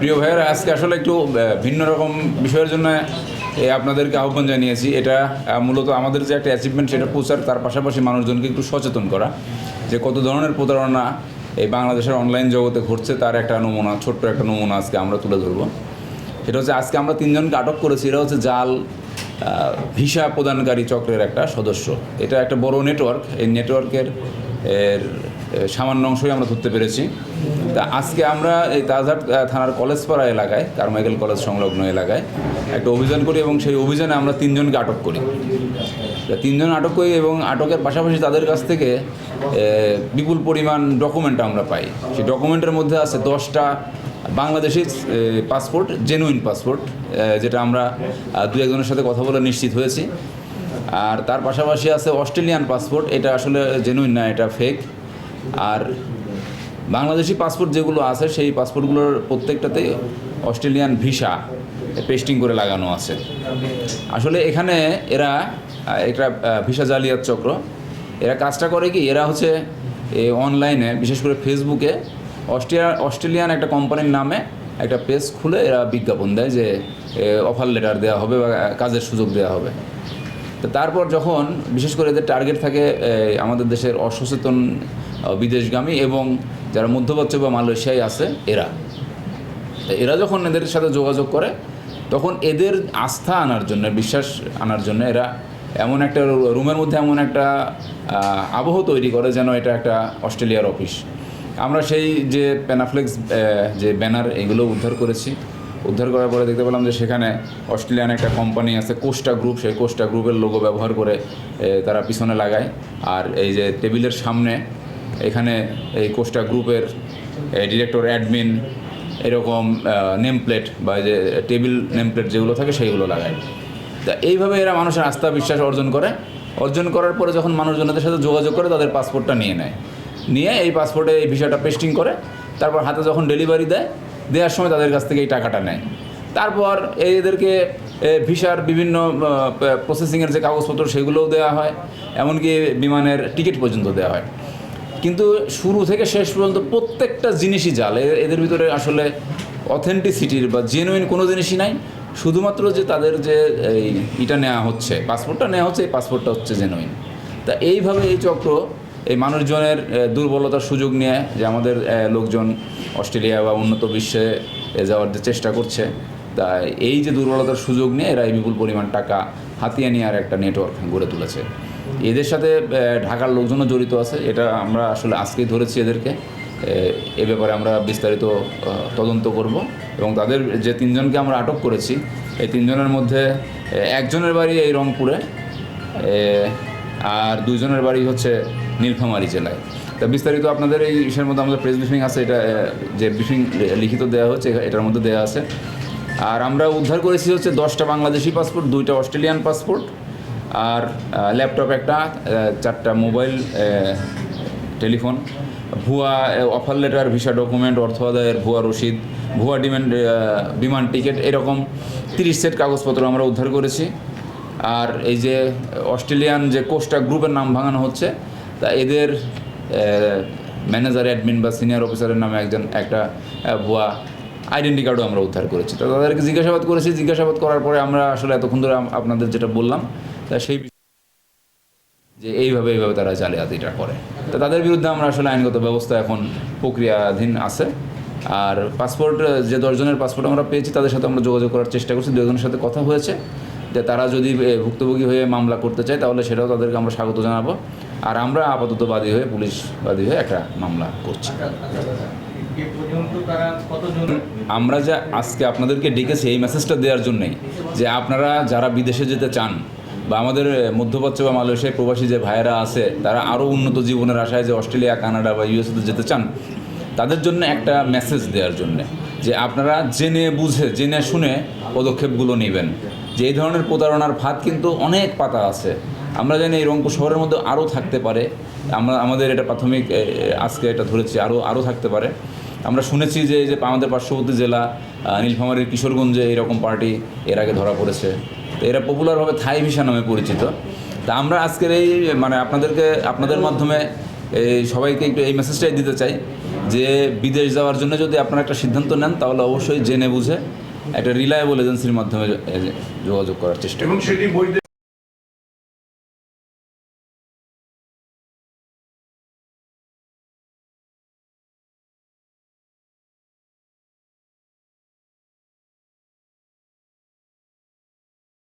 প্রিয় ভাইয়েরা, আজকে আসলে একটু ভিন্ন রকম বিষয়ের জন্য আপনাদেরকে আহ্বান জানিয়েছি। এটা মূলত আমাদের যে একটা অ্যাচিভমেন্ট সেটা প্রচার, তার পাশাপাশি মানুষজনকে একটু সচেতন করা যে কত ধরনের প্রতারণা এই বাংলাদেশের অনলাইন জগতে ঘটছে, তার একটা নমুনা, ছোট্ট একটা নমুনা আজকে আমরা তুলে ধরবো। সেটা হচ্ছে আজকে আমরা 3 জনকে আটক করেছি। এরা হচ্ছে জাল ভিসা প্রদানকারী চক্রের একটা সদস্য। এটা একটা বড় নেটওয়ার্ক। এই নেটওয়ার্কের সামান্য অংশই আমরা ধরতে পেরেছি। তা আজকে আমরা এই তাজহাট থানার কলেজপাড়া এলাকায়, কারমাইকেল কলেজ সংলগ্ন এলাকায় একটা অভিযান করি এবং সেই অভিযানে আমরা 3 জনকে আটক করি। 3 জন আটক করি এবং আটকের পাশাপাশি তাদের কাছ থেকে বিপুল পরিমাণ ডকুমেন্ট আমরা পাই। সেই ডকুমেন্টের মধ্যে আছে 10টা বাংলাদেশি পাসপোর্ট, জেনুইন পাসপোর্ট, যেটা আমরা 2-1 জনের সাথে কথা বলে নিশ্চিত হয়েছি। আর তার পাশাপাশি আছে অস্ট্রেলিয়ান পাসপোর্ট, এটা আসলে জেনুইন না, এটা ফেক। আর বাংলাদেশি পাসপোর্ট যেগুলো আছে সেই পাসপোর্টগুলোর প্রত্যেকটাতেই অস্ট্রেলিয়ান ভিসা পেস্টিং করে লাগানো আছে। আসলে এখানে এরা একটা ভিসা জালিয়াত চক্র। এরা কাজটা করে কি, এরা হচ্ছে অনলাইনে, বিশেষ করে ফেসবুকে অস্ট্রেলিয়ান একটা কোম্পানির নামে একটা পেজ খুলে এরা বিজ্ঞাপন দেয় যে অফার লেটার দেওয়া হবে বা কাজের সুযোগ দেওয়া হবে। তো তারপর যখন বিশেষ করে এদের টার্গেট থাকে আমাদের দেশের অসচেতন বিদেশগামী এবং যারা মধ্যপ্রাচ্য বা মালয়েশিয়ায় আছে এরা যখন এদের সাথে যোগাযোগ করে, তখন এদের আস্থা আনার জন্য, বিশ্বাস আনার জন্য এরা এমন একটা রুমের মধ্যে এমন একটা আবহ তৈরি করে যেন এটা একটা অস্ট্রেলিয়ার অফিস। আমরা সেই যে প্যানাফ্লেক্স যে ব্যানার, এগুলো উদ্ধার করেছি। উদ্ধার করার পরে দেখতে পেলাম যে সেখানে অস্ট্রেলিয়ান একটা কোম্পানি আছে, কোস্টা গ্রুপ, সেই কোস্টা গ্রুপের লোগো ব্যবহার করে তারা পিছনে লাগায়। আর এই যে টেবিলের সামনে এখানে এই কোস্টা গ্রুপের ডিরেক্টর, অ্যাডমিন, এরকম নেম প্লেট বা যে টেবিল নেম প্লেট যেগুলো থাকে সেইগুলো লাগায়। তা এইভাবে এরা মানুষের আস্থা বিশ্বাস অর্জন করে। অর্জন করার পরে যখন মানুষজনদের সাথে যোগাযোগ করে, তাদের পাসপোর্টটা নিয়ে এই পাসপোর্টে এই ভিসাটা পেস্টিং করে, তারপর হাতে যখন ডেলিভারি দেওয়ার সময় তাদের কাছ থেকে এই টাকাটা নেয়। তারপর এদেরকে ভিসার বিভিন্ন প্রসেসিংয়ের যে কাগজপত্র সেগুলোও দেওয়া হয়, এমনকি বিমানের টিকিট পর্যন্ত দেওয়া হয়। কিন্তু শুরু থেকে শেষ পর্যন্ত প্রত্যেকটা জিনিসই জাল। এদের ভিতরে আসলে অথেন্টিসিটির বা জেনুইন কোনো জিনিসই নাই। শুধুমাত্র যে তাদের যে এটা নেওয়া হচ্ছে, পাসপোর্টটা নেওয়া হচ্ছে, এই পাসপোর্টটা হচ্ছে জেনুইন। তা এইভাবে এই চক্র এই মানুষজনের দুর্বলতার সুযোগ নিয়ে যে আমাদের লোকজন অস্ট্রেলিয়া বা উন্নত বিশ্বে যাওয়ার যে চেষ্টা করছে, তা এই যে দুর্বলতার সুযোগ নিয়ে এরা এই বিপুল পরিমাণ টাকা হাতিয়ে নেওয়ার একটা নেটওয়ার্ক গড়ে তুলেছে। এদের সাথে ঢাকার লোকজনও জড়িত আছে। এটা আমরা আসলে আজকেই ধরেছি এদেরকে। এ ব্যাপারে আমরা বিস্তারিত তদন্ত করব এবং তাদের যে 3 জনকে আমরা আটক করেছি, এই 3 জনের মধ্যে 1 জনের বাড়ি এই রংপুরে, আর 2 জনের বাড়ি হচ্ছে নীলফামারী জেলায়। তা বিস্তারিত আপনাদের এই বিষয়ের মধ্যে আমাদের প্রেস ব্রিফিং আছে, এটা যে ব্রিফিং লিখিত দেওয়া হচ্ছে এটার মধ্যে দেওয়া আছে। আর আমরা উদ্ধার করেছি হচ্ছে 10টা বাংলাদেশি পাসপোর্ট, 2টা অস্ট্রেলিয়ান পাসপোর্ট, আর ল্যাপটপ একটা, 4টা মোবাইল, টেলিফোন, ভুয়া অফার লেটার, ভিসা ডকুমেন্ট, অর্থ আদায়ের ভুয়া রসিদ, ভুয়া বিমান টিকিট, এরকম 30 সেট কাগজপত্র আমরা উদ্ধার করেছি। আর এই যে অস্ট্রেলিয়ান যে কোস্টা গ্রুপের নাম ভাঙানো হচ্ছে, তা এদের ম্যানেজার, অ্যাডমিন বা সিনিয়র অফিসারের নামে একটা ভুয়া আইডেন্টি কার্ডও আমরা উদ্ধার করেছি। তো তাদেরকে জিজ্ঞাসাবাদ করেছি। জিজ্ঞাসাবাদ করার পরে আমরা আসলে এতক্ষণ ধরে আপনাদের যেটা বললাম, তা সেই যে এইভাবে তারা জালিয়াতিটা করে। তো তাদের বিরুদ্ধে আমরা আসলে আইনগত ব্যবস্থা এখন প্রক্রিয়াধীন আছে। আর পাসপোর্ট যে 10 জনের পাসপোর্ট আমরা পেয়েছি, তাদের সাথে আমরা যোগাযোগ করার চেষ্টা করছি। 2 জনের সাথে কথা হয়েছে যে তারা যদি ভুক্তভোগী হয়ে মামলা করতে চায়, তাহলে সেটাও তাদেরকে আমরা স্বাগত জানাবো। আর আমরা আপাতত পুলিশ বাদী হয়ে একটা মামলা করছি। আমরা যা আজকে আপনাদেরকে ডেকেছি এই মেসেজটা দেওয়ার জন্যই যে আপনারা যারা বিদেশে যেতে চান বা আমাদের মধ্যপ্রাচ্য বা মালয়েশিয়ায় প্রবাসী যে ভাইয়েরা আছে, তারা আরও উন্নত জীবনের আশায় যে অস্ট্রেলিয়া, কানাডা বা ইউএসএতে যেতে চান, তাদের জন্য একটা মেসেজ দেওয়ার জন্যে যে আপনারা জেনে শুনে পদক্ষেপগুলো নেবেন। যে এই ধরনের প্রতারণার ফাঁদ কিন্তু অনেক পাতা আছে। আমরা জানি এই রংপুর শহরের মধ্যে আরও থাকতে পারে। আমাদের এটা প্রাথমিক আজকে এটা ধরেছি, আরও থাকতে পারে। আমরা শুনেছি যে আমাদের পার্শ্ববর্তী জেলা নীলফামারীর কিশোরগঞ্জে এরকম পার্টি এর আগে ধরা পড়েছে। তো এরা পপুলারভাবে থাই ভিসা নামে পরিচিত। তা আমরা আজকের এই আপনাদের মাধ্যমে সবাইকে একটু এই মেসেজটাই দিতে চাই যে বিদেশ যাওয়ার জন্য যদি আপনারা একটা সিদ্ধান্ত নেন তাহলে অবশ্যই জেনে বুঝে একটা রিলায়েবল এজেন্সির মাধ্যমে যোগাযোগ করার চেষ্টা করুন। এবং সেটি বৈধ